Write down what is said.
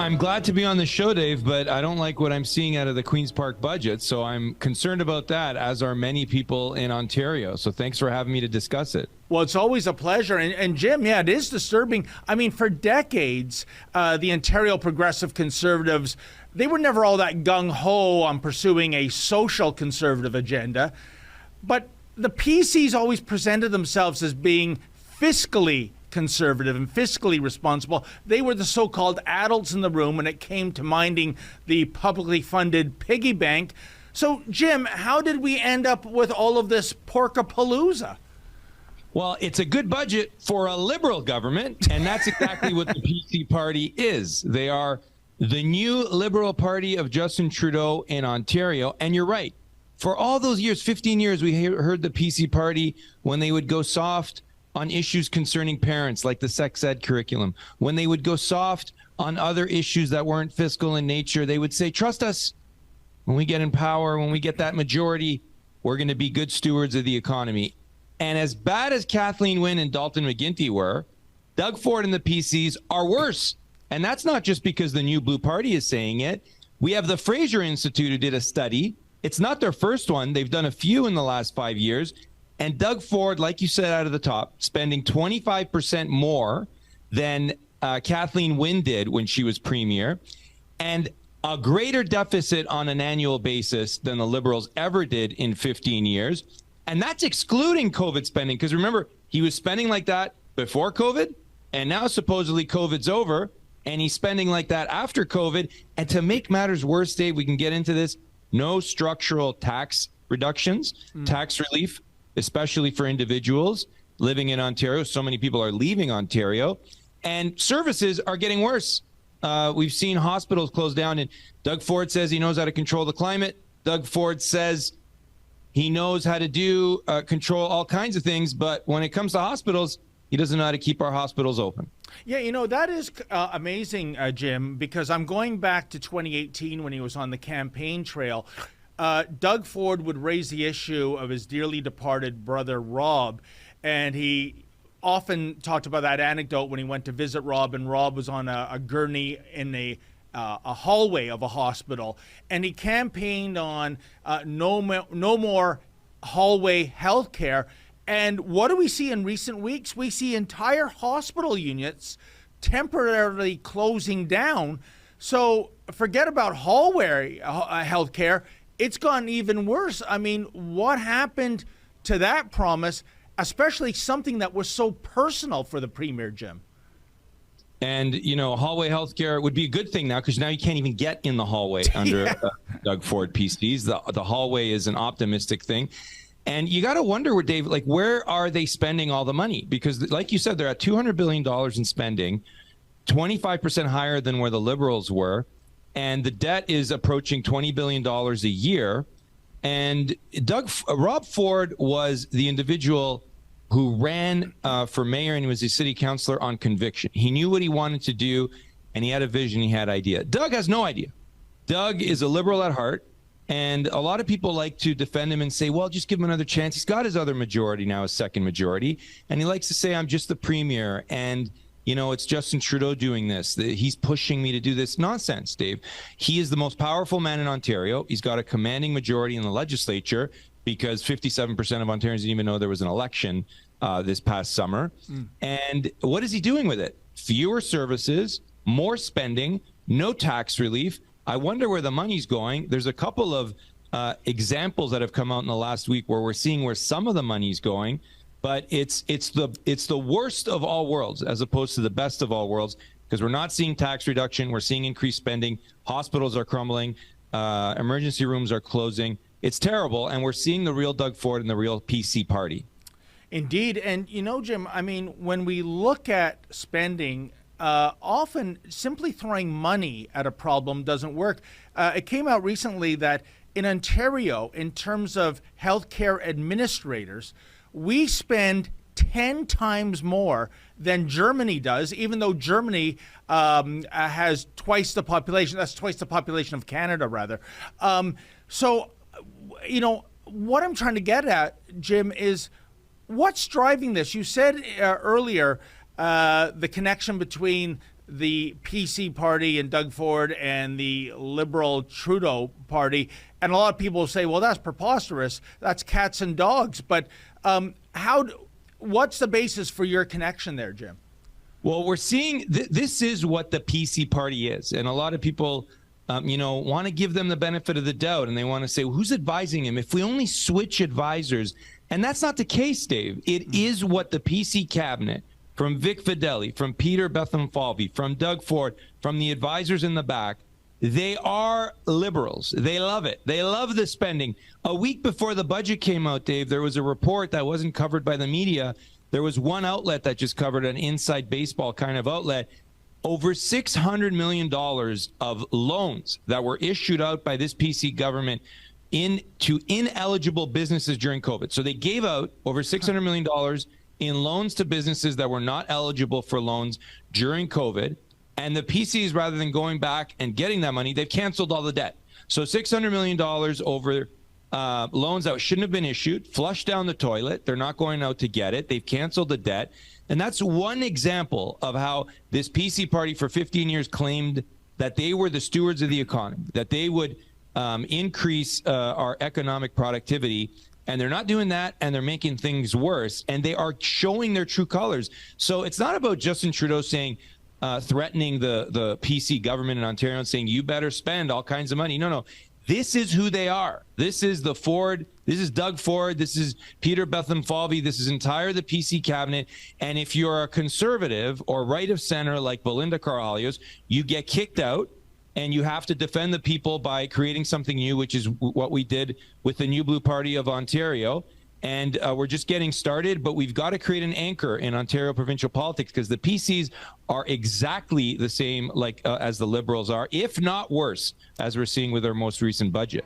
I'm glad to be on the show, Dave, but I don't like what I'm seeing out of the Queen's Park budget. So I'm concerned about that, as are many people in Ontario. So thanks for having me to discuss it. Well, it's always a pleasure. And Jim, yeah, it is disturbing. I mean, for decades, the Ontario Progressive Conservatives, they were never all that gung-ho on pursuing a social conservative agenda. But the PCs always presented themselves as being fiscally conservative and fiscally responsible. They were the so-called adults in the room when it came to minding the publicly funded piggy bank. So, Jim, how did we end up with all of this porkapalooza? Well, it's a good budget for a Liberal government, and that's exactly what the PC party is. They are the new Liberal Party of Justin Trudeau in Ontario. And you're right. For all those years, 15 years, we heard the PC party when they would go soft on issues concerning parents, like the sex ed curriculum. When they would go soft on other issues that weren't fiscal in nature, they would say, trust us. When we get in power, when we get that majority, we're going to be good stewards of the economy. And as bad as Kathleen Wynne and Dalton McGuinty were, Doug Ford and the PCs are worse. And that's not just because the New Blue Party is saying it. We have the Fraser Institute who did a study. It's not their first one. They've done a few in the last 5 years. And Doug Ford, like you said out of the top, spending 25% more than Kathleen Wynne did when she was premier, and a greater deficit on an annual basis than the Liberals ever did in 15 years. And that's excluding COVID spending, because remember, he was spending like that before COVID, and now supposedly COVID's over, and he's spending like that after COVID. And to make matters worse, Dave, we can get into this, no structural tax reductions, tax relief, especially for individuals living in Ontario. So many people are leaving Ontario, and services are getting worse. We've seen hospitals close down, and Doug Ford says he knows how to control the climate. Doug Ford says he knows how to control all kinds of things, but when it comes to hospitals, he doesn't know how to keep our hospitals open. Yeah, you know, that is amazing, Jim, because I'm going back to 2018 when he was on the campaign trail. Doug Ford would raise the issue of his dearly departed brother, Rob, and he often talked about that anecdote when he went to visit Rob, and Rob was on a gurney in a hallway of a hospital, and he campaigned on no more hallway health care. And what do we see in recent weeks? We see entire hospital units temporarily closing down. So forget about hallway health care. It's gone even worse. I mean, what happened to that promise, especially something that was so personal for the Premier, Jim? And, you know, hallway healthcare would be a good thing now, because now you can't even get in the hallway under Doug Ford PCs. The hallway is an optimistic thing. And you got to wonder, Dave, like, where are they spending all the money? Because like you said, they're at $200 billion in spending, 25% higher than where the Liberals were. And the debt is approaching $20 billion a year. And Rob Ford was the individual who ran for mayor, and he was a city councillor on conviction. He knew what he wanted to do, and he had a vision, he had idea. Doug has no idea. Doug is a Liberal at heart, and a lot of people like to defend him and say, well, just give him another chance. He's got his other majority now, his second majority, and he likes to say, I'm just the premier, and you know, it's Justin Trudeau doing this. He's pushing me to do this. Nonsense, Dave. He is the most powerful man in Ontario. He's got a commanding majority in the legislature, because 57% of Ontarians didn't even know there was an election this past summer. And what is he doing with it? Fewer services, more spending, no tax relief. I wonder where the money's going. There's a couple of examples that have come out in the last week where we're seeing where some of the money's going, but it's the worst of all worlds as opposed to the best of all worlds, because we're not seeing tax reduction. We're seeing increased spending. Hospitals are crumbling. Emergency rooms are closing. It's terrible, and we're seeing the real Doug Ford and the real PC party. Indeed. And, you know, Jim, I mean, when we look at spending, often simply throwing money at a problem doesn't work. It came out recently that in Ontario, in terms of healthcare administrators, we spend 10 times more than Germany does, even though Germany has twice the population. That's twice the population of Canada, rather. So, you know, what I'm trying to get at, Jim, is what's driving this? You said earlier the connection between the PC party and Doug Ford and the liberal Trudeau party. And a lot of people say, well, that's preposterous. That's cats and dogs. But what's the basis for your connection there, Jim? Well, we're seeing this is what the PC party is. And a lot of people, want to give them the benefit of the doubt. And they want to say, well, who's advising him? If we only switch advisors. And that's not the case, Dave. It is what the PC cabinet, from Vic Fideli, from Peter Bethlenfalvy, from Doug Ford, from the advisors in the back, they are liberals. They love it. They love the spending. A week before the budget came out, Dave, there was a report that wasn't covered by the media. There was one outlet that just covered, an inside baseball kind of outlet. Over $600 million of loans that were issued out by this PC government to ineligible businesses during COVID. So they gave out over $600 million in loans to businesses that were not eligible for loans during COVID. And the PCs, rather than going back and getting that money, they've canceled all the debt. So $600 million over loans that shouldn't have been issued, flushed down the toilet. They're not going out to get it. They've canceled the debt. And that's one example of how this PC party for 15 years claimed that they were the stewards of the economy, that they would increase our economic productivity. And they're not doing that, and they're making things worse, and they are showing their true colors. So it's not about Justin Trudeau saying, threatening the PC government in Ontario and saying, you better spend all kinds of money. No. This is who they are. This is the Ford. This is Doug Ford. This is Peter Bethlenfalvy. This is the PC cabinet. And if you're a conservative or right of center like Belinda Karahalios, you get kicked out. And you have to defend the people by creating something new, which is what we did with the New Blue Party of Ontario. And we're just getting started, but we've got to create an anchor in Ontario provincial politics, because the PCs are exactly the same as the Liberals are, if not worse, as we're seeing with our most recent budget.